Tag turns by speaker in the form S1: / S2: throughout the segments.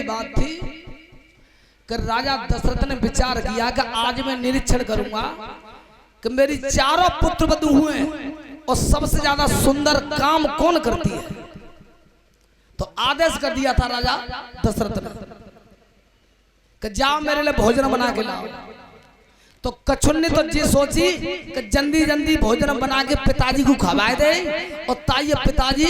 S1: की बात थी कि राजा दशरथ ने विचार किया कि आज मैं निरीक्षण करूंगा कि मेरी चारों पुत्र वधू हुए और सबसे ज्यादा सुंदर काम कौन करती है। तो आदेश कर दिया था राजा दशरथ ने कि जाओ मेरे लिए भोजन बना के लाओ। तो कछुन ने तो ये सोची कि जल्दी जल्दी भोजन बना के पिताजी को खवाए दे और ताई पिताजी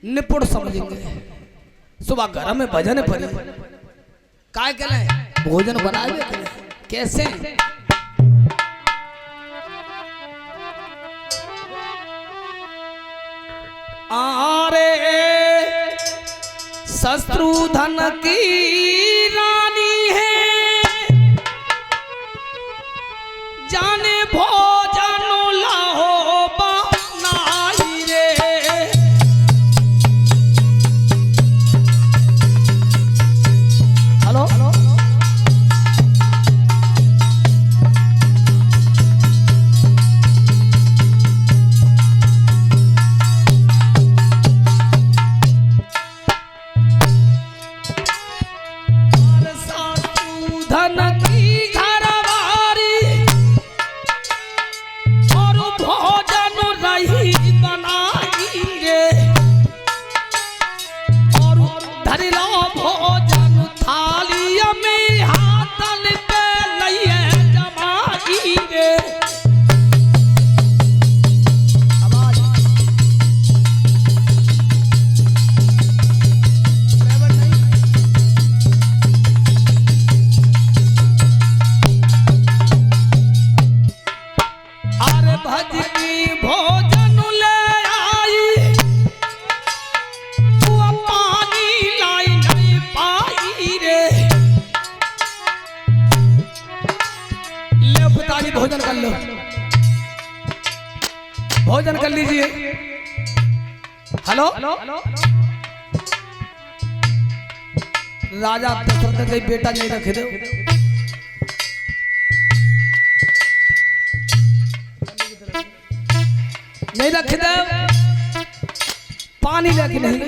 S1: निपुण समझेंगे। सुबह घर में भजन पड़ी काय के भोजन बना कैसे आरे शत्रुधन की रानी है जाने भोजन लाओ बनाई रे। हेलो भोजन कर लो, भोजन कर लीजिए। हेलो राजा दशरथ के बेटा नहीं रखे दो नहीं रखे दो पानी लेके नहीं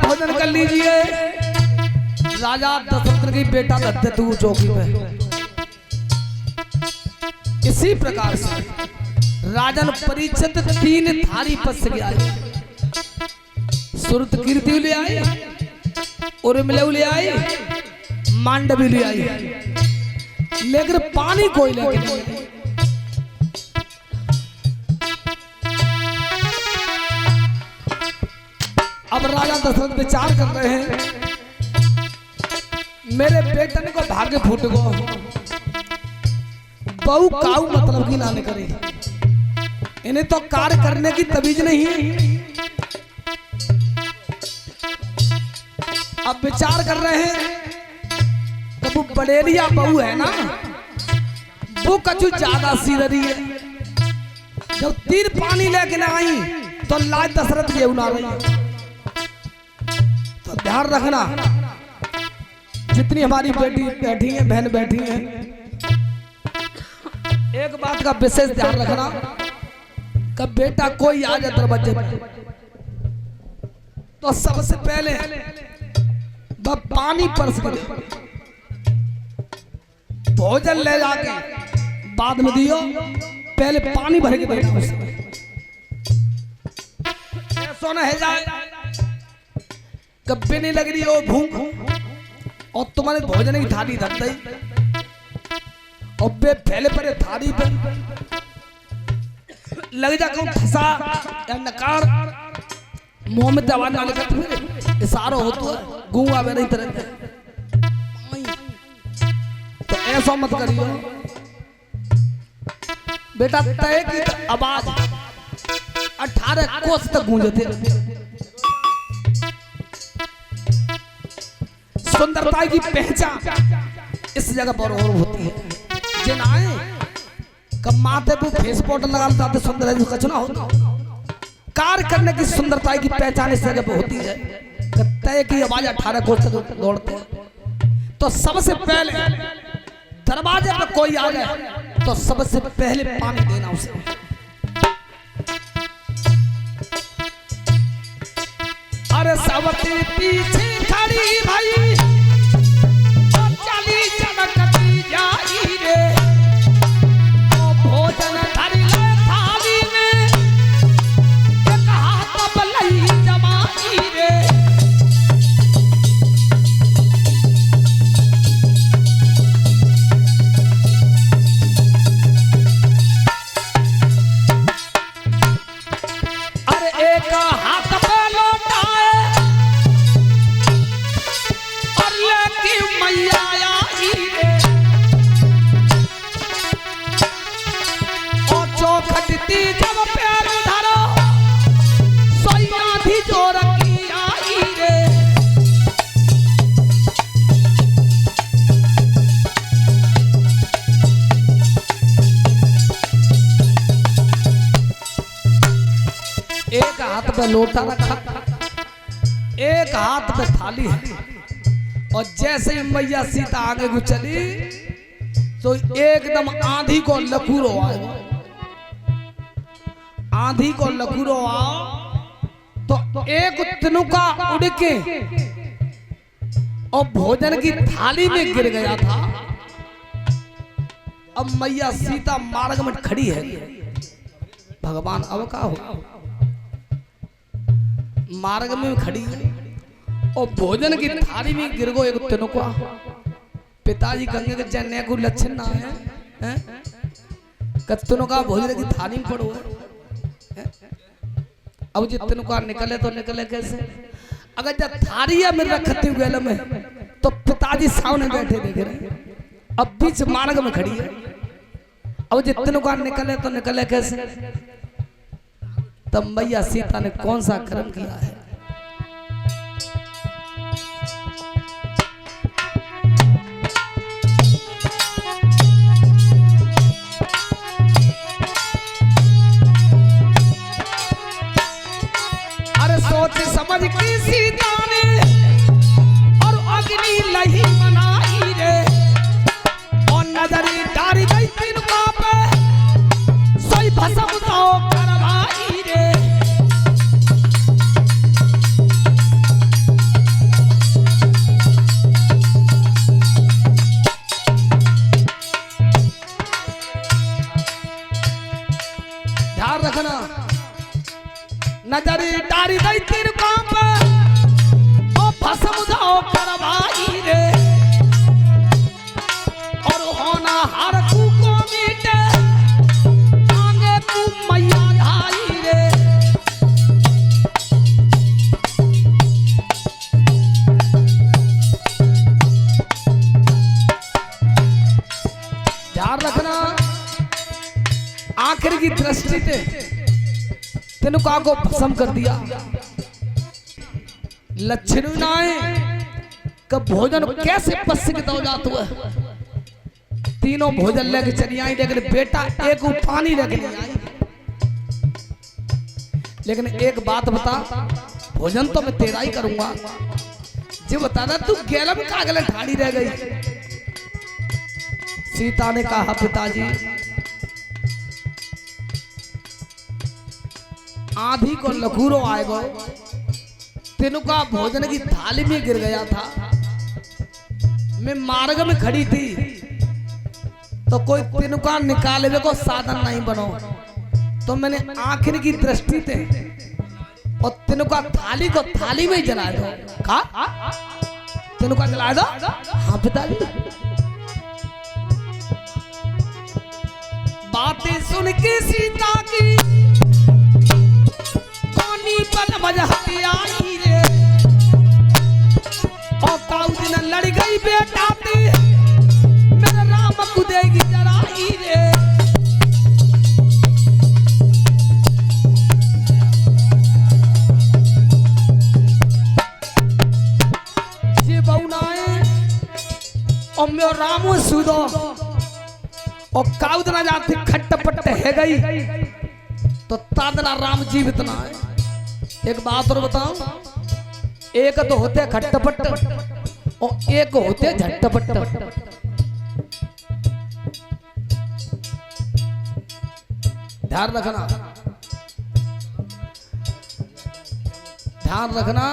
S1: भोजन कर लीजिए। राजा दशरथ की बेटा लगते तू चौकी पे। इसी प्रकार से राजन परीक्षित 3 थारी पस से आए, सुरत कीर्ति ले आए, उर्मिला ले आए, मांडवी ले आई, लेकिन पानी कोई लेके अब राजा दशरथ विचार कर रहे हैं मेरे बेटन को भाग्य फूट गो बहु काऊ मतलब की लाने करे, इन्हें तो कार्य करने की तमीज नहीं। अब विचार कर रहे हैं तो वो बड़ेरिया बहू है ना वो कछु ज्यादा सीधरी है। जब 3 पानी लेके ना आई तो लाज दशरथ ये उना रही। तो ध्यान रखना जितनी हमारी बेटी बैठी है बहन बैठी है एक बात का विशेष ध्यान रखना कि बेटा कोई आ जाए दरवाजे पर तो सबसे पहले वह पानी परस के भोजन ले जाके बाद में दियो, पहले पानी भर के देना उसमें सोना है जाए कभी नहीं लग रही हो भूख और तुम्हारे भोजन की थाली धर दी और बे पहले पहले थाली पे लग जा कहूं फंसा या नकार मुंह में दवा ना लेकर फिर इशारा हो तो गुआ में नहीं तरह तो ऐसा मत करियो बेटा। तय की आवाज 18 कोस तक गूंजते। सुंदरता की पहचान इस जगह पर और होती है। जिन आए कब माथे पे फेस पाउडर लगाता तो सुंदर है कछ ना होता। कार्य करने की सुंदरता की पहचान इस जगह पे होती है। तय की आवाज 18 कोस तक दौड़ते। तो सबसे पहले दरवाजे पे कोई आ गया तो सबसे पहले पानी देना उसे। अरे सावती पीछे खड़ी भाई और चली चमकती जाई रे। ओ भोजन धरी ले थाली में एक हाथ बलई जमाई रे। एक हाथ पे लौटाए और लेके मैया आई रे। और चौखटती जब पैर धरो सोया भी जोर की आई रे। एक हाथ पे लोटा रखा, एक हाथ पे थाली है। और जैसे ही मैया सीता आगे को चली तो एकदम आंधी को लकूरो आए। आंधी को लकूरो आओ तो एक तिनुका उड़ के और भोजन की थाली में गिर गया था। अब मैया सीता मार्ग में खड़ी है। भगवान अब का हो मार्ग में खड़ी और भोजन की थाली में गिर गो एक तिनुका। पिताजी गंगे के जन्ने को लक्षण ना है कत्तनों का भोजन की थाली में पड़ो है। अब जितनों का निकले तो निकले कैसे? अगर जब थालिया में रखते हुए में तो पिताजी सामने बैठे देख रहे। अब बीच मार्ग में खड़ी है। अब जितनों का निकले तो निकले कैसे? तब मैया सीता ने कौन सा कर्म किया है? अरे सोच समझ की सीता ने और अग्नि लही बनाई रे। और नजरी डारी गई तिनका पे सोई भस्म तो करवाई रे। ध्यान रखना नजरी डारी गई तिनका पे ओ भस्म तो करवाई रे। और होना हर को मीटे आगे तू मैया धाई रे। ध्यान रखना आखिर की दृष्टि से तिनुका को भस्म कर दिया। लक्षण नाए कब भोजन कैसे पसिक हो जाता है। तीनों भोजन लेके चली आई लेकिन बेटा एक पानी लेके नहीं आई। लेकिन एक बात बता भोजन तो मैं तेरा ही करूंगा। जी बता ना तू गैलम कागल ठाड़ी रह गई। सीता ने कहा पिताजी आंधी को लकूरो आएगा। तिनुका भोजन की थाली में गिर गया था। मैं मार्ग में खड़ी थी तो कोई तिनुका निकाले को साधन नहीं बनो। तो मैंने आखिर की दृष्टि से और तिनुका थाली को थाली में ही जला दो। कहा तिनुका जला दो। हाँ पिताजी। बातें सुन के सीता की पानी पर बन मजहतियाई रे और काऊ दिन लड़ गई बेटा ती मेरे राम को देगी जराई रे ये बहुनाए और मेरा राम सुदो और काऊ दिन जाती खट्टपट्ट है गई तो तादना राम जीवित ना है। एक बात और बताऊं, एक तो होते खट्टपट और एक होते झट्टपट। ध्यान रखना, ध्यान रखना।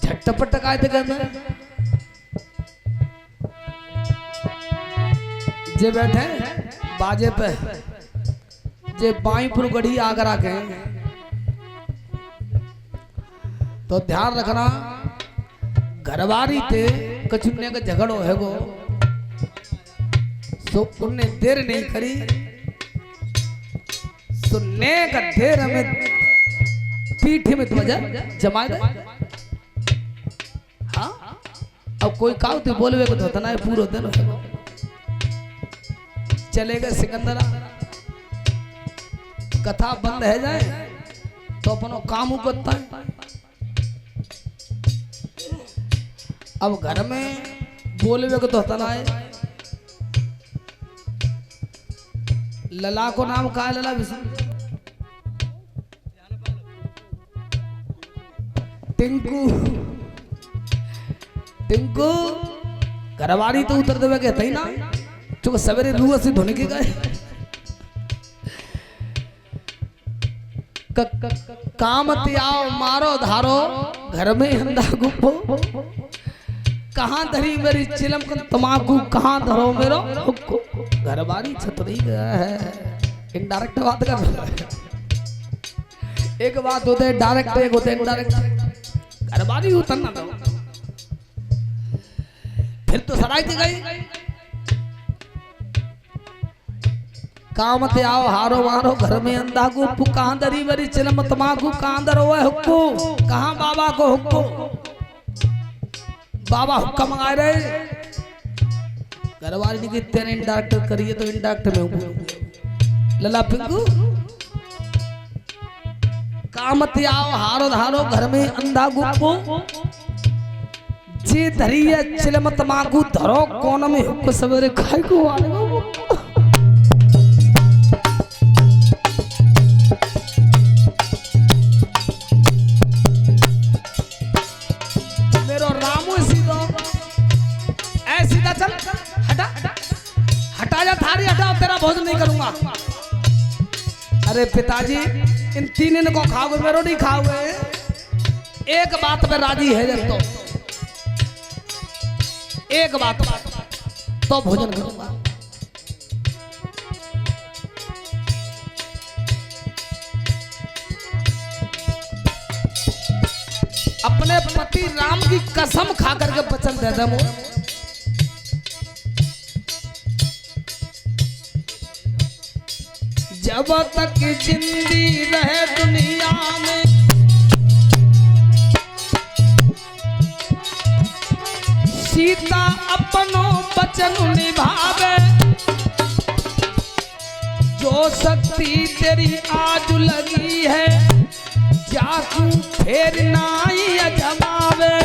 S1: झट्टपट का कहते जे बैठे बाजे पे जे बाईपुर गढ़ी आगरा के तो ध्यान रखना घरवारी थे कचुन्ने का झगड़ो है वो सो उनने देर नहीं करी सुनने का देर हमें पीठी में ध्वजा जमा दे। हाँ अब कोई काऊ तो बोलवे को तो ना पूरा दिन चलेगा सिकंदरा कथा बंद है जाए तो अपनो काम करता है। अब घर में बोलवे को तो हतना है। लला को नाम का है लला विष्णु टिंकू टिंकू घरवारी तो उतर देवे कहते ही ना चूंकि सवेरे रूह से धोने के गए काम त्याओ मारो धारो घर में अंधा गुप्पो कहां धरी मेरी चिलम को तमाकू कहां धरो मेरो हुक्को। घरवारी छतरी गया है इनडायरेक्ट बात कर रहा है। एक बात होते है डायरेक्ट एक होते है इनडायरेक्ट। घरवारी उतरना दो फिर तो सराय थी गई काम ते आओ हारो मारो घर में अंधा गुप्पू कहां धरी मेरी चिलम तमाकू कहां धरो है हुक्को कहां बाबा को हुक्को। बाबा हुक्का मंगा रहे घरवाली की तेरे इंडक्टर करिए तो इंडक्टर में हूँ लला पिंकू कामत आओ हारो धारो घर में अंधा गुप्पो जे धरी है चिलम तमाकू धरो कोन में हुक्को सवेरे खाई को वाले भोजन नहीं करूंगा। अरे पिताजी इन तीन को खाओगे मेरो नहीं खाओगे। एक बात पे राजी है जब तो एक बात तो भोजन करूंगा। अपने पति राम की कसम खा करके वचन दे दे जब तक जिंदगी रहे दुनिया में सीता अपनो वचन निभावे जो शक्ति तेरी आज लगी है जाकू फेर नाई अजमावे।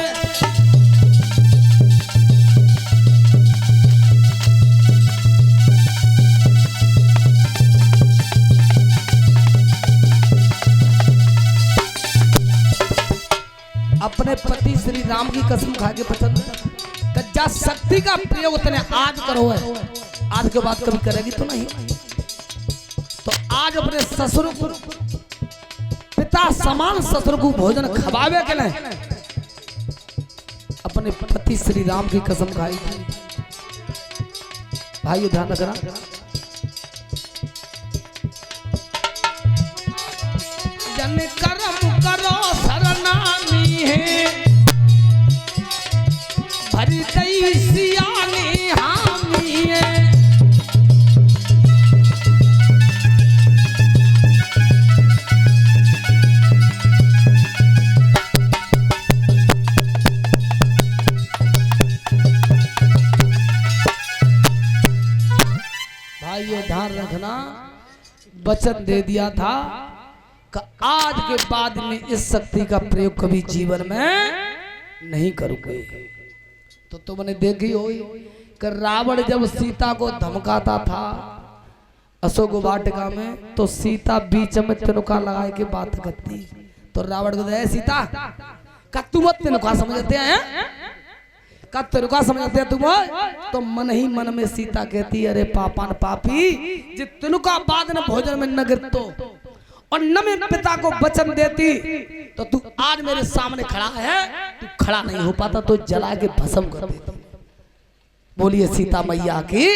S1: अपने पति श्री राम की कसम खा के पसंद जा शक्ति का प्रयोग तने आज करो है आज के बाद कभी करेगी तो नहीं। तो आज अपने ससुर को पिता समान ससुर को भोजन खवावे के लिए अपने पति श्री राम की कसम खाई। भाइयों ध्यान रखना जन कर्म करो शरणामी है भरी दई सियानी हामी है। वचन दे दिया था कि आज के बाद में इस शक्ति का प्रयोग कभी जीवन में नहीं करूंगे। तो तुमने देखी हो कि रावण जब सीता को धमकाता था अशोक वाटिका में, तो सीता बीच में तिनका लगा के बात करती। तो रावण को दे सीता का तुम तिनका समझते हैं, का तिनका समझते हैं तुम? तो मन ही मन में सीता कहती अरे पापान पापी, जे तिनका बाद न भोजन में न गिरतो और न मैं पिता को वचन देती तो तू आज मेरे सामने खड़ा है, तू खड़ा नहीं हो पाता तो जला के भस्म कर देता। बोलिए सीता मैया की।